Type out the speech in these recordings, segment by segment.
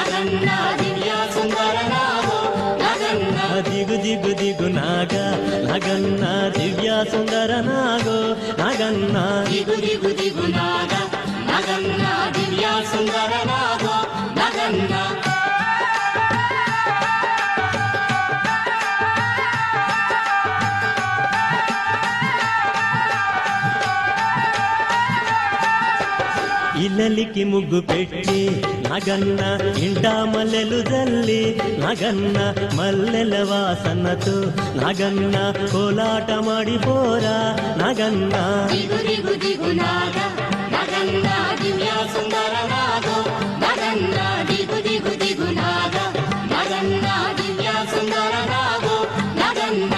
నగన్న దివ్య సుందర నాగో నగన్న దిగు దిగు దిగు నాగ నగన్న దివ్య సుందర నాగో నగన్న దిగు దిగు దిగు నాగ నగన్న దివ్య సుందర నాగో నగన్న ఇల్లలికి ముగ్గు పెట్టి నగన్న ఇంట మల్లెలు జల్లి నగన్న మల్లెల వాసనతో నగన్న కోలాట మాడిపోరా నగన్న దిగు దిగు దిగు నాగ నగన్న దివ్య సుందర నాగో నగన్న దిగు దిగు దిగు నాగ నగన్న దివ్య సుందర నాగో నగన్న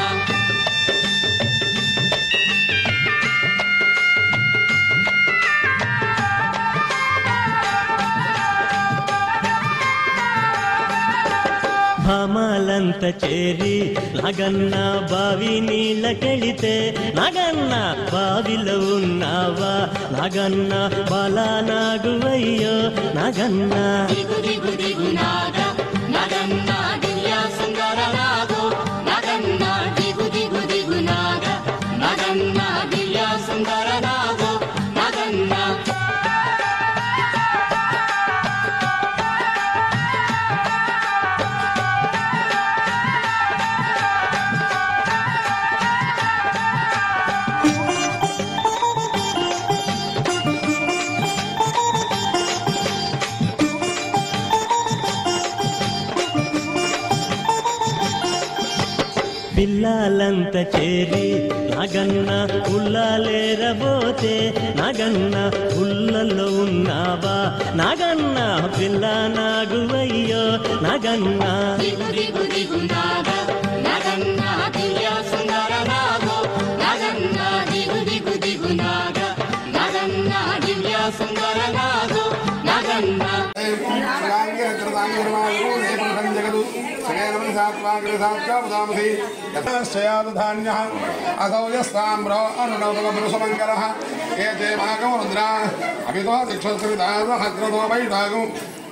భామాలంత చేరి నగన్న బావి నీళ్ళకెళితే నగన్న బావిలో ఉన్నావా నగన్న బాలానాగువయ్యో నగన్న దిగు దిగు దిగు నాగ నగన్న దివ్య సుందర నాగో నగన్న దిగు దిగు దిగు నాగ నగన్న దివ్య సుందర నాగో నగన్న పిల్లలంత చేరి నగన్న ఉల్లాలేరబోతే నగన్న ఉల్లలో ఉన్నావా నగన్న పిల్ల నాగువయ్యో నగన్న దిగు దిగు దిగు నాగ నగన్న దివ్య సుందర నాగో నగన్న దిగు దిగు దిగు నాగ నగన్న దివ్య సుందర నాగో నగన్న అసౌజస్తామ్రో అనునవపురుషమంగళ ఏతే భాగం రుద్రా అభితో దీక్షస్త్రిదాసహస్రతో వైభాగం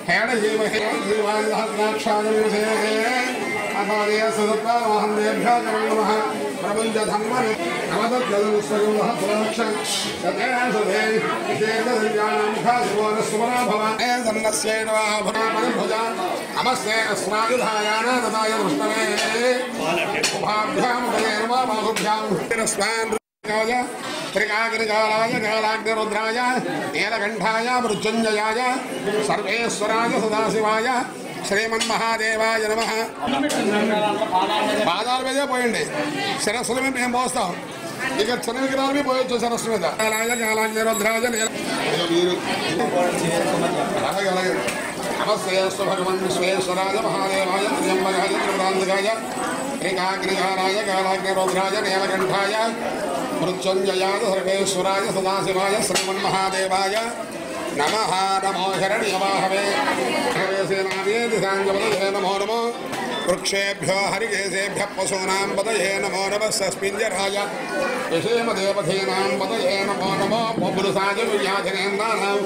హేడ జీవహే జీవాక్షాదవిషే అపాదయ సుదత్వాహం దేభ్యో నమః ప్రపంచ ధర్మ నమస్తే అస్మాయుధాయానాదాయ విష్ణవే త్రికాగ్నికాలాయ కాలాగ్నిరుద్రాయ నీలకంఠాయ మృత్యుంజయాయ సర్వేశ్వరాయ సదాశివాయ శ్రీమన్మహాదేవాయ నమః. పాదాల మీదే పోయండి, శిరస్సుల మీద మేము పోస్తాం. ఇక చిన్న విగ్రహాలు మీద పోయొచ్చు శిరస్సు మీద. కాలాయ కాలాగ్నిరుద్రాయ నమస్తేస్తు భగవన్ విశ్వేశ్వరాయ మహాదేవాయ త్ర్యంబకాయ త్రిపురాంతకాయ త్రికాగ్నికాలాయ కాలాగ్నిరుద్రాయ నీలకంఠాయ మృత్యుంజయాయ సర్వేశ్వరాయ సదాశివాయ శ్రీమన్మహాదేవాయ నమః. నమో హిరణ్యవాహవే సేనావేదిసాంగపదయే నమో నమో వృక్షేభ్యో హరికేశేభ్య పశూనాం పదయే నమో నమః. సస్మింజరాయ యశేమదేవధీనాం పదయే నమో నమో. పురుషాయ వ్యాధినేంద్రాణాం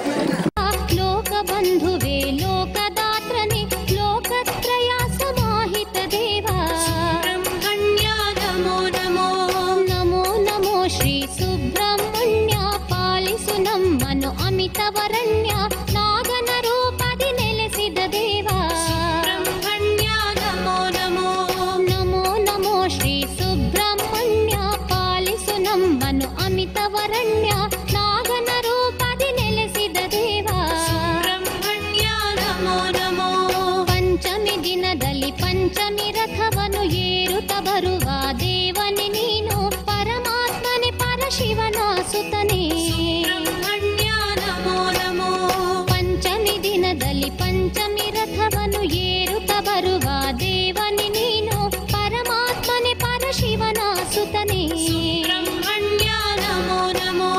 లోకబంధువే లోకదాత్రనే లోకత్రయ సమాహిత దేవా సుబ్రహ్మణ్య నమో నమో. నమో నమో శ్రీ సుబ్రహ్మణ్య పాలిసు నమ్మను అమితవరణ్య నాగన రూపది నెలసిದ దేవా సుబ్రహ్మణ్య నమో నమో. నమో నమో శ్రీ సుబ్రహ్మణ్య పాలిసు నమ్మను అమితవరణ్య నాగన రూపది నెలసిದ దేవా ಸುಬ್ರಹ್ಮಣ್ಯ ನಮೋ ನಮೋ. ಪಂಚಮಿ ದಿನದಲ್ಲಿ ಪಂಚಮಿ ರಥವನ್ನು ಏರುತ್ತ ಬರುವ ದೇವನೇ ನೀನು ಪರಮಾತ್ಮನೆ ಪರಶಿವನ ಸುತನೇ ಸುಬ್ರಹ್ಮಣ್ಯ ನಮೋ ನಮೋ. ಪಂಚಮಿ ದಿನದಲ್ಲಿ ಪಂಚಮಿ ರಥವನ್ನು ಏರುತ್ತ ಬರುವ ದೇವನೇ ನೀನು ಪರಮಾತ್ಮನೆ ಪರಶಿವನ ಸುತನೇ ಸುಬ್ರಹ್ಮಣ್ಯ ನಮೋ ನಮೋ.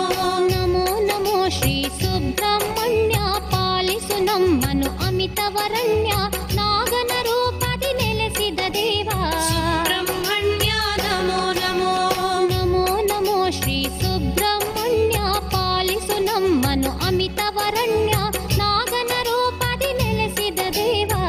ನಮೋ ನಮೋ ಶ್ರೀ ಸುಬ್ರಹ್ಮಣ್ಯ ಪಾಲಿಸು ನಮ್ಮನು ಅಮಿತವರಣ್ಯ ನಾಗನ ರೂಪದಿ ನೆಲೆಸಿದ ದೇವಾ ಸುಬ್ರಹ್ಮಣ್ಯ ನಮೋ ನಮೋ. ನಮೋ ನಮೋ ಶ್ರೀ ಸುಬ್ರಹ್ಮಣ್ಯ ಪಾಲಿಸು ನಮ್ಮನು ಅಮಿತವರಣ್ಯ ನಾಗನ ರೂಪದಿ ನೆಲೆಸಿದ ದೇವಾ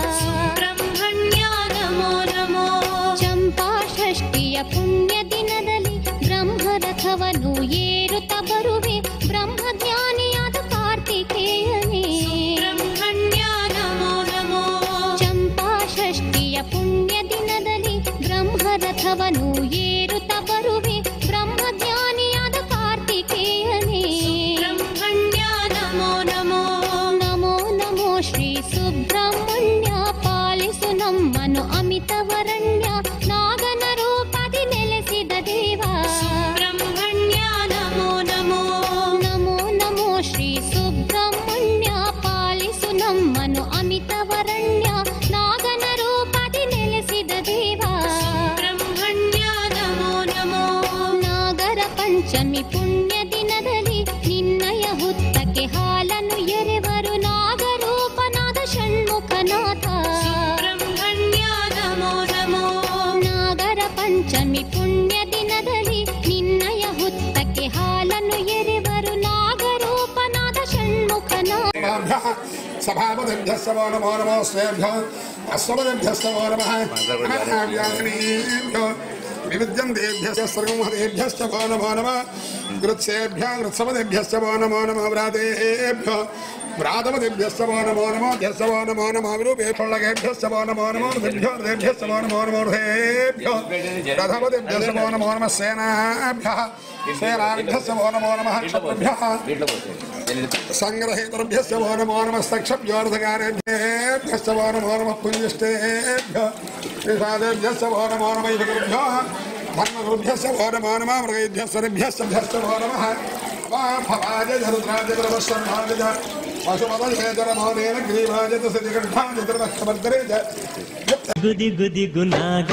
సుబ్రహ్మణ్య పాలిసు నమ్మను అమితవరణ్య నాగన రూపది నెలసిದ దేవ సుబ్రహ్మణ్య నమో నమో నమో నమో శ్రీ సుబ్రహ్మణ్య పాలిసు నమ్మను అమితవరణ్య నాగన రూపది నెలసిದ దేవ సుబ్రహ్మణ్య నమೋ నమೋ ನಾಗರ ಪಂಚಮಿ ಪುಣ್ಯ ದಿನದಲ್ಲಿ ನಿನ್ನಯ ಹುತ್ತಕ್ಕೆ ಹಾಲನ್ನು ಎರೆವರು ನಾಗರೂಪನಾದ ಷಣ್ಮುಖನಾಥ ಸುಬ್ರಹ್ಮಣ್ಯ ನಮೋ ನಮೋ ನಾಗರ ಪಂಚಮಿ ಪುಣ್ಯ ದಿನದಲ್ಲಿ ನಿನ್ನಯ ಹುತ್ತಕ್ಕೆ ಹಾಲನ್ನು ಎರೆವರು ನಾಗರೂಪನಾದ ಷಣ್ಮುಖನಾಥ सभापतिभ्यः नमो नमो श्रेभ्यो अस्मभ्यः नमो नमः व्यासनीभ्यो विविद्यन्तेभ्यः सर्वमहतेभ्यश्च नमो नमः कृत्सेभ्यः कृत्सपदेभ्यश्च नमो नमः व्रातेभ्यो व्रातपदेभ्यश्च नमो नमो ध्यश्च नमो नमः विरूपेभ्यश्च नमो नमो ऋभ्योर्देभ्यश्च नमो नमो ऋभ्यो रथपदेभ्यश्च नमो नमः सेनाभ्यः सेनाभ्यश्च नमो नमः क्षत्रिभ्यः संग्रहेतरभ्यश्च नमो नमः सक्षभ्योऽर्धकारेभ्यश्च नमो नमः पुण्यष्टेभ्यः निषादेभ्यश्च नमो नमः इभ्यो धर्मगुरुभ्यश्च नमो नमः मृगेभ्यश्च नमो नमः भवाज रुद्राज प्रवशर्भाज पशुपतये जरमोनेन ग्रीवाज सिद्धिकण्ठाज त्रिवक्त्रवर्धरे గుది గుది గునాగ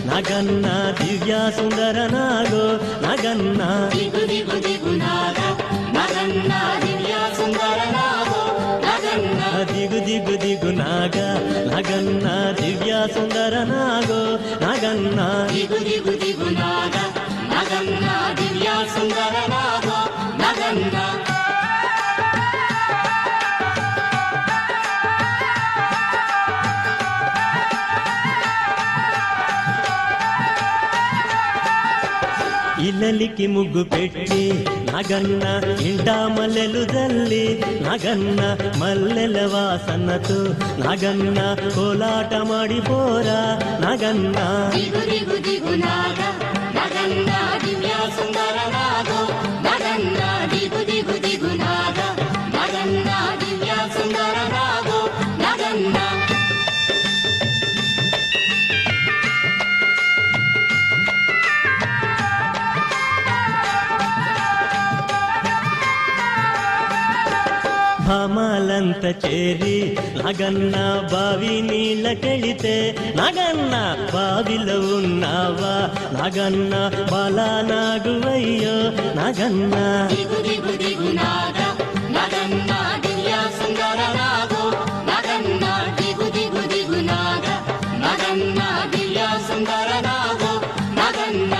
నగన్న దివ్య సుందర నాగో నగన్న గుది గుది గునాగ నగన్న దివ్య సుందర నాగో నగన్న దిగుది గుది గునాగ నగన్న దివ్య సుందర నాగో నగన్న గుది గుది గునాగ నగన్న దివ్య సుందర నాగో నగన్న ఇల్లలికి ముగ్గు పెట్టి నగన్న ఇంటా మల్లెలు జల్లి నగన్న మల్లెల వాసనతో నగన్న కోలాట మాడిపోరా నగన్న గుది గుది గునాగ నగన్న దివ్య సుందర నాగో నగన్న గుది గుది గునాగ నగన్న దివ్య సుందర నాగో నగన్న భామాలంత చేరి నగన్న బావి నీళ్ళకెళితే నగన్న బావిలో ఉన్నావా నగన్న బాలా నాగువయ్యో నగన్న గుది గుది గునాగ నగన్న దివ్య సుందర నాగో నగన్న గుది గుది గునాగ నగన్న దివ్య సుందర నాగో నగన్న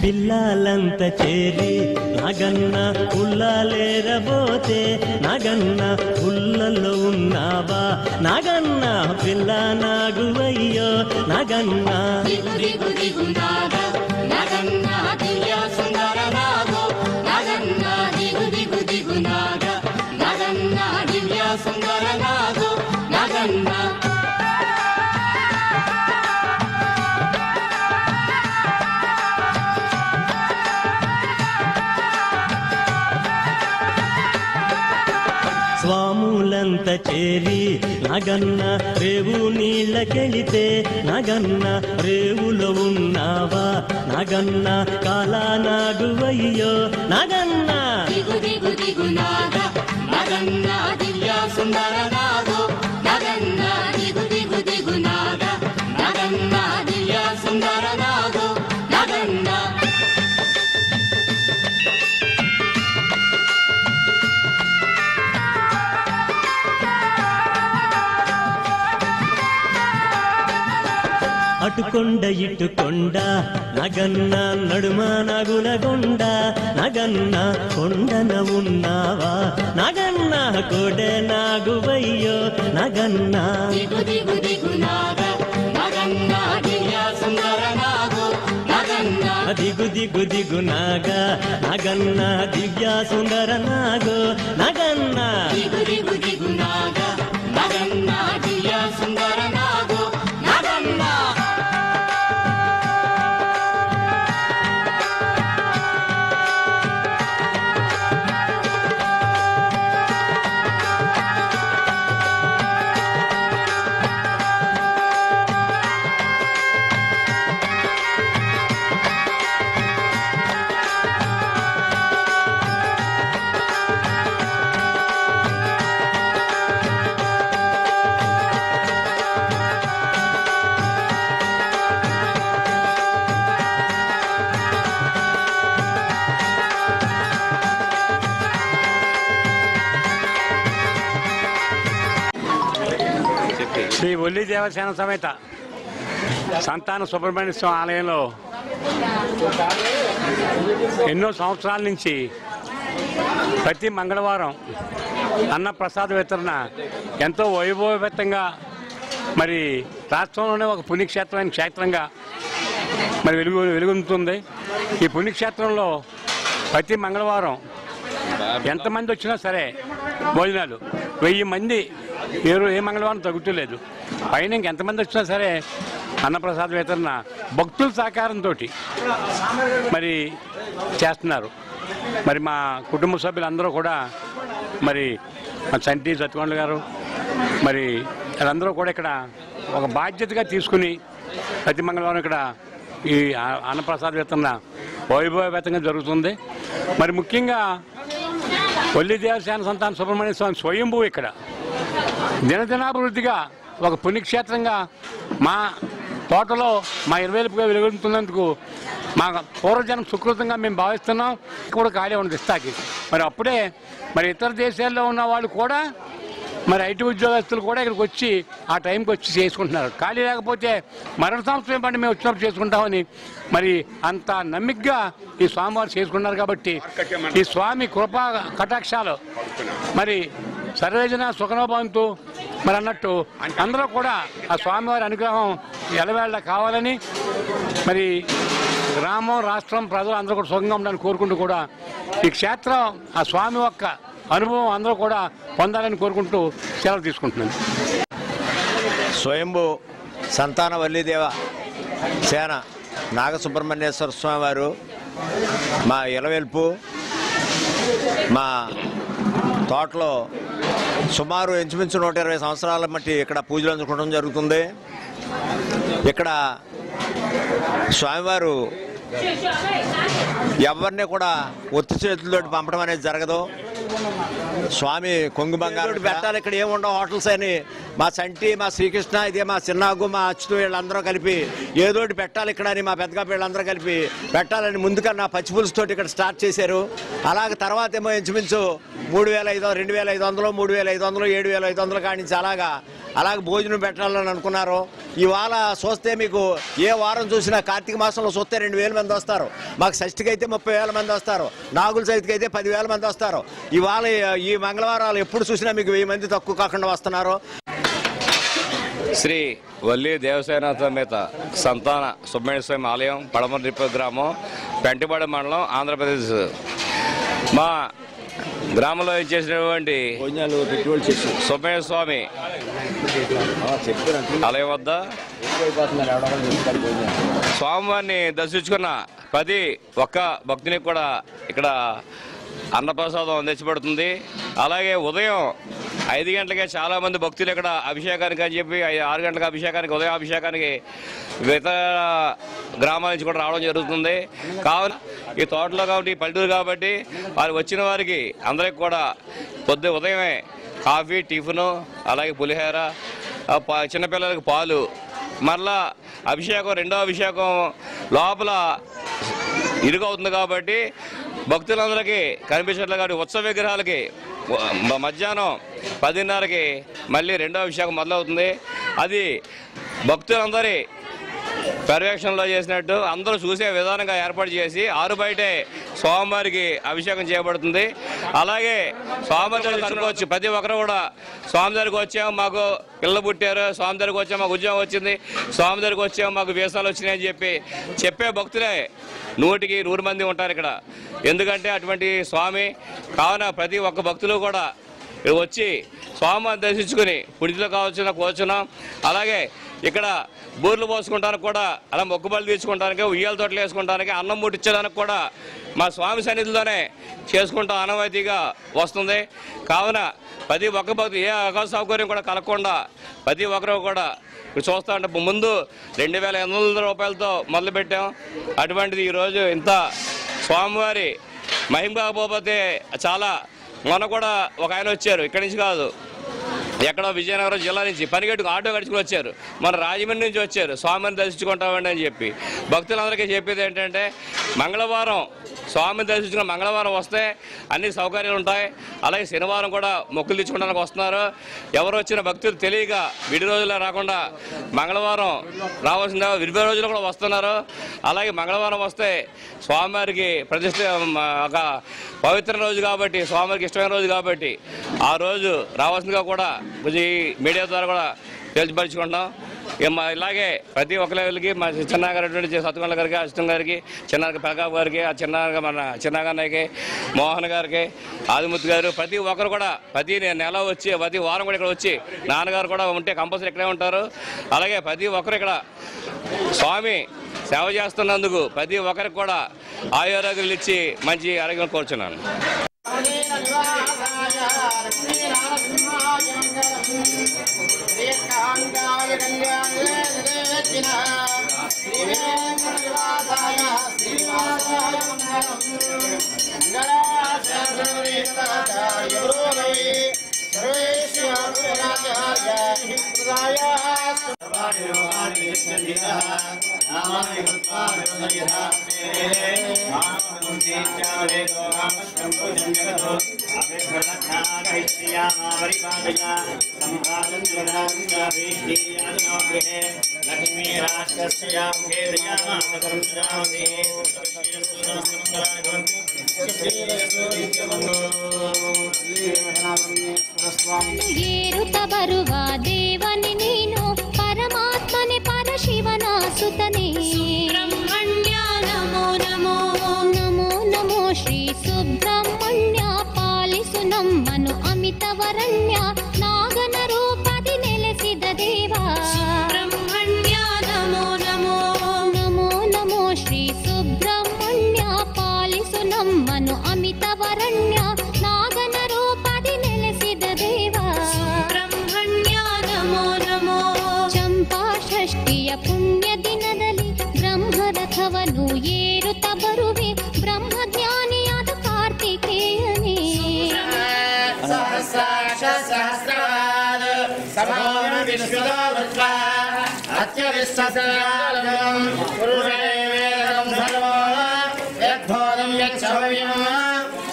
పిల్లలంత చేరి నగన్న ఉల్లాలేరబోతే నగన్న ఉల్లలో ఉన్నావా నగన్న పిల్ల నాగువయ్యో నగన్న గుది గుది గునాగ నగన్న దివ్య సుందర నాగో నగన్న గుది గుది గునాగ నగన్న దివ్య సుందర నాగో నగన్న స్వాములంత చేరి నగన్న రేవు నీళ్ళకెళితే నగన్న రేవులో ఉన్నావా నగన్న కాలా నాగువయ్యో నగన్న గుది గుది గునాగ నగన్న దివ్య సుందర నాగో నగన్న గుది గుది గునాగ నగన్న దివ్య సుందర నాగో నగన్న అటుకొండ ఇటుకొండ నగన్న నడుమ నగులగొండ నగన్న కొండన ఉన్నావా నగన్న కొడె నాగువయ్యో నగన్న గుది గుది గునాగ నగన్న దివ్య సుందర నాగో నగన్న దిగు దిగు దిగు నాగా నాగన్న దివ్య సుందర నాగో నాగన్న దిగు దిగు దిగు నాగా నాగన్న దివ్య సుందర నాగో నాగన్న శ్రీ ఒల్లి దేవసేన సమేత సంతాన సుబ్రహ్మణ్య స్వామి ఆలయంలో ఎన్నో సంవత్సరాల నుంచి ప్రతి మంగళవారం అన్నప్రసాద వితరణ ఎంతో వైభవపేతంగా మరి రాష్ట్రంలోనే ఒక పుణ్యక్షేత్రమైన క్షేత్రంగా మరి వెలుగుతుంది. ఈ పుణ్యక్షేత్రంలో ప్రతి మంగళవారం ఎంతమంది వచ్చినా సరే భోజనాలు 1000 మంది ఏ మంగళవారం తగ్గుతలేదు. పైన ఇంకెంతమంది వచ్చినా సరే అన్నప్రసాద వితరణ భక్తుల సహకారంతో మరి చేస్తున్నారు. మరి మా కుటుంబ సభ్యులందరూ కూడా మరి మా చంటి సత్యకొండ గారు మరి వాళ్ళందరూ కూడా ఇక్కడ ఒక బాధ్యతగా తీసుకుని ప్రతి మంగళవారం ఇక్కడ ఈ అన్నప్రసాద వితరణ వైభవపేతంగా జరుగుతుంది. మరి ముఖ్యంగా ఒల్లి దేవసేన సంతాన సుబ్రహ్మణ్య స్వామి స్వయంభూ ఇక్కడ దినదినాభివృద్ధిగా ఒక పుణ్యక్షేత్రంగా మా తోటలో మా 20,000 వెలుగుతున్నందుకు మా పూర్వజనం సుకృతంగా మేము భావిస్తున్నాం. కూడా ఖాళీ ఉంది ఇస్తాకి. మరి అప్పుడే మరి ఇతర దేశాల్లో ఉన్న వాళ్ళు కూడా మరి ఐటీ ఉద్యోగస్తులు కూడా ఇక్కడికి వచ్చి ఆ టైంకి వచ్చి చేసుకుంటున్నారు. ఖాళీ లేకపోతే మరణ సంవత్సరం పండి మేము వచ్చినప్పుడు చేసుకుంటామని మరి అంత నమ్మికగా ఈ స్వామివారు చేసుకున్నారు. కాబట్టి ఈ స్వామి కృపా కటాక్షాలు మరి సర్వేజన సుఖనోభవంతు మరి అన్నట్టు అందరూ కూడా ఆ స్వామివారి అనుగ్రహం ఎలవేళ్ళ కావాలని మరి గ్రామం రాష్ట్రం ప్రజలు అందరూ కూడా సుఖంగా ఉండాలని కోరుకుంటూ కూడా ఈ క్షేత్రం ఆ స్వామి యొక్క అనుభవం అందరూ కూడా పొందాలని కోరుకుంటూ సెలవు తీసుకుంటున్నాను. స్వయంభూ సంతాన వల్లీదేవ సేన నాగసుబ్రహ్మణ్యేశ్వర స్వామి వారు మా ఇలవెల్పు మా తోటలో సుమారు ఇంచుమించు 120 సంవత్సరాల మట్టి ఇక్కడ పూజలు అందుకోవడం జరుగుతుంది. ఇక్కడ స్వామివారు ఎవరిని కూడా ఒత్తి చేతులతోటి పంపడం అనేది జరగదు. స్వామి కొంగు బంగారు పెట్టాలి. ఇక్కడ ఏముండవు హోటల్స్ అని మా చంటి మా శ్రీకృష్ణ ఇదే మా చిన్నాగు మా అచ్చుతూ వీళ్ళందరూ కలిపి ఏదోటి పెట్టాలి ఇక్కడ అని మా పెద్దగా వీళ్ళందరూ కలిపి పెట్టాలని ముందుగా నా పచ్చిపులుసుతోటి ఇక్కడ స్టార్ట్ చేశారు. అలాగే తర్వాత ఏమో ఇంచుమించు 3,500 2,500 3,500 7,500 కానించి అలాగే భోజనం పెట్టాలని అనుకున్నారు. ఇవాళ చూస్తే మీకు ఏ వారం చూసినా కార్తీక మాసంలో చూస్తే 2,000 మంది వస్తారు. మాకు షష్ఠికి అయితే 30,000 మంది వస్తారు. నాగుల చవితికి అయితే 10,000 మంది వస్తారు. ఇవాళ ఈ మంగళవారాలు ఎప్పుడు చూసినా మీకు 1000 మంది తక్కువ కాకుండా వస్తున్నారు. శ్రీ వల్లి దేవసేన సమేత సంతాన సుబ్రహ్మణ్య స్వామి ఆలయం పడమరిప్ప గ్రామం పెంటపాడు మండలం ఆంధ్రప్రదేశ్. మా గ్రామంలో చేసినటువంటి సుబ్రహ్మణ్య స్వామి ఆలయం వద్ద స్వామివారిని దర్శించుకున్న ప్రతి ఒక్క భక్తునికి కూడా ఇక్కడ అన్నప్రసాదం అందించబడుతుంది. అలాగే ఉదయం 5 గంటలకే చాలామంది భక్తులు ఇక్కడ అభిషేకానికి అని చెప్పి 6 గంటలకు అభిషేకానికి ఉదయం అభిషేకానికి ఇతర గ్రామాల నుంచి కూడా రావడం జరుగుతుంది. కావున ఈ తోటలో కాబట్టి పల్లెటూరు కాబట్టి వారు వచ్చిన వారికి అందరికి కూడా ఉదయమే కాఫీ టిఫిను అలాగే పులిహోర చిన్నపిల్లలకు పాలు మరలా అభిషేకం రెండో అభిషేకం లోపల ఇరుగవుతుంది కాబట్టి భక్తులందరికీ కనిపించట్లేదు. కాబట్టి ఉత్సవ విగ్రహాలకి మధ్యాహ్నం 10:30కి మళ్ళీ రెండో అభిషేకం మొదలవుతుంది. అది భక్తులందరి పర్యవేక్షణలో చేసినట్టు అందరూ చూసే విధానంగా ఏర్పాటు చేసి ఆరు బయటే స్వామివారికి అభిషేకం చేయబడుతుంది. అలాగే స్వామివారి కనుకోవచ్చు ప్రతి ఒక్కరు కూడా స్వామి దగ్గరికి వచ్చాము మాకు పిల్లలు పుట్టారు, స్వామి దగ్గరికి వచ్చాము మాకు ఉద్యోగం వచ్చింది, స్వామి దగ్గరికి వచ్చాము మాకు వీసాలు వచ్చినాయని చెప్పే భక్తులే 100కి 100 మంది ఉంటారు ఇక్కడ. ఎందుకంటే అటువంటి స్వామి కావున ప్రతి ఒక్క భక్తులు కూడా వచ్చి స్వామిని దర్శించుకుని పుణ్యతలు కావాల్సిన కూర్చున్నాం. అలాగే ఇక్కడ బూర్లు పోసుకుంటానికి కూడా అలా మొక్కుబళ్ళు తీర్చుకుంటానికి ఉయ్యాల తోటలు వేసుకుంటానికి అన్నం ముట్టించడానికి కూడా మా స్వామి సన్నిధిలోనే చేసుకుంటాం ఆనవాయితీగా వస్తుంది. కావున ప్రతి ఒక్క భక్తులు ఏ అసౌకర్యం కూడా కలగకుండా ప్రతి ఒక్కరు కూడా చూస్తూ ఉంటే ముందు 2,800 రూపాయలతో మొదలుపెట్టాం. అటువంటిది ఈరోజు ఇంత స్వామివారి మహిమ కాకపోతే చాలా మొన్న కూడా ఒక ఆయన వచ్చారు, ఇక్కడి నుంచి కాదు ఎక్కడో విజయనగరం జిల్లా నుంచి పనిగట్టుకు ఆటో గడుచుకుని వచ్చారు, మన రాజమండ్రి నుంచి వచ్చారు స్వామిని దర్శించుకుంటామండి అని చెప్పి. భక్తులందరికీ చెప్పేది ఏంటంటే మంగళవారం స్వామిని దర్శించుకున్న మంగళవారం వస్తే అన్ని సౌకర్యాలు ఉంటాయి. అలాగే శనివారం కూడా మొక్కులు తెచ్చుకోవడానికి వస్తున్నారు. ఎవరు వచ్చిన భక్తులు తెలియక విడి రోజుల్లో రాకుండా మంగళవారం రావాల్సిందే విడిపే రోజులు కూడా వస్తున్నారు. అలాగే మంగళవారం వస్తే స్వామివారికి ప్రతిష్ట ఒక పవిత్ర రోజు కాబట్టి స్వామివారికి ఇష్టమైన రోజు కాబట్టి ఆ రోజు రావాల్సిందిగా కూడా ఈ మీడియా ద్వారా కూడా తెలియపరుచుకుంటాం. ఇలాగే ప్రతి ఒక్కరికి మా చిన్నగారు సత్తుకొండ గారికి అష్టం గారికి చిన్న ప్రకాప్ గారికి ఆ మన చిన్నగారికి మోహన్ గారికి ఆదిమూర్తి గారు ప్రతి ఒక్కరు కూడా ప్రతి నెల వచ్చి ప్రతి వారం కూడా ఇక్కడ వచ్చి నాన్నగారు కూడా ఉంటే కంపల్సరీ ఇక్కడే ఉంటారు. అలాగే ప్రతి ఒక్కరు ఇక్కడ స్వామి సేవ చేస్తున్నందుకు ప్రతి ఒక్కరికి కూడా ఆరోగ్యాలు ఇచ్చి మంచి ఆరోగ్యం కోరుచున్నాను. ಏರುತ್ತ ಬರುವ ದೇವನಿ ನೀನು ಪರಮಾತ್ಮನೆ ಪರಶಿವನ ಸುತನೇ ಸುಬ್ರಹ್ಮಣ್ಯ ನಮೋ ನಮೋ ನಮೋ ನಮೋ ಶ್ರೀ ಸುಬ್ರಹ್ಮಣ್ಯ ಪಾಲಿಸು ನಮ್ಮನು ಅಮಿತವರಣ್ಯ ನಾಗನ ರೂಪದಿ ನೆಲೆಸಿದ ದೇವ ಸುಬ್ರಹ್ಮಣ್ಯ ನಮೋ ನಮೋ ನಮೋ ನಮೋ ಶ್ರೀ ಸುಬ್ರಹ್ಮಣ್ಯ ಪಾಲಿಸು ನಮ್ಮನು ಅಮಿತವರಣ್ಯ ನಾಗನ ರೂಪದಿ ನೆಲೆಸಿದ ದೇವ ಸುಬ್ರಹ್ಮಣ್ಯ ನಮೋ ನಮೋ ಚಂಪಾ ಷಷ್ಠಿಯ ಪುಣ್ಯ ದಿನದಲ್ಲಿ ಬ್ರಹ್ಮರಥವನ್ನು ಏರುತ್ತ ಬರುವೆ ಬ್ರಹ್ಮಜ್ಞಾನಿಯಾದ ಕಾರ್ತಿಕೇಯನೇ ಸಹಸ್ರಾಕ್ಷ ಸಮಾನ ವಿಶ್ವದ ವೃತ್ತ ಅತ್ಯವಿಶ್ವಸಂ ಪುರುಷೇವೇದಂ ಸರ್ವೋ ಯದ್ಬೋಧಂ ಯಚ್ಛವ್ಯಂ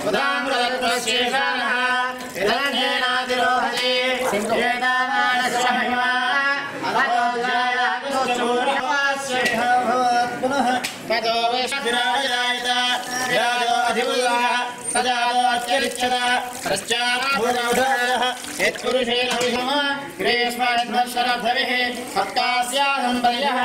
ಉದಾಮೃತಶೇಷಾನಃ ವಿಧಾನೇನಾದಿರೋಹತಿ ವೇದಾಮಾನಸ್ವಹಿಮಾ ಪುನಃ ತದೋ ವಿರಾಜಾಯತ ವಿರಾಜೋ ಅಧಿಪುರುಷಃ ಸದಾದೋ ಅತ್ಯರಿಚ್ಯತ ಪಶ್ಚಾತ್ಭೂತೌಧಃ ಯತ್ಪುರುಷೇಣ ವಿಷಮ ಗ್ರೀಷ್ಮಧ್ವಶರಥವಿಃ ಸತ್ಕಾಸ್ಯಾನಂಬರ್ಯಃ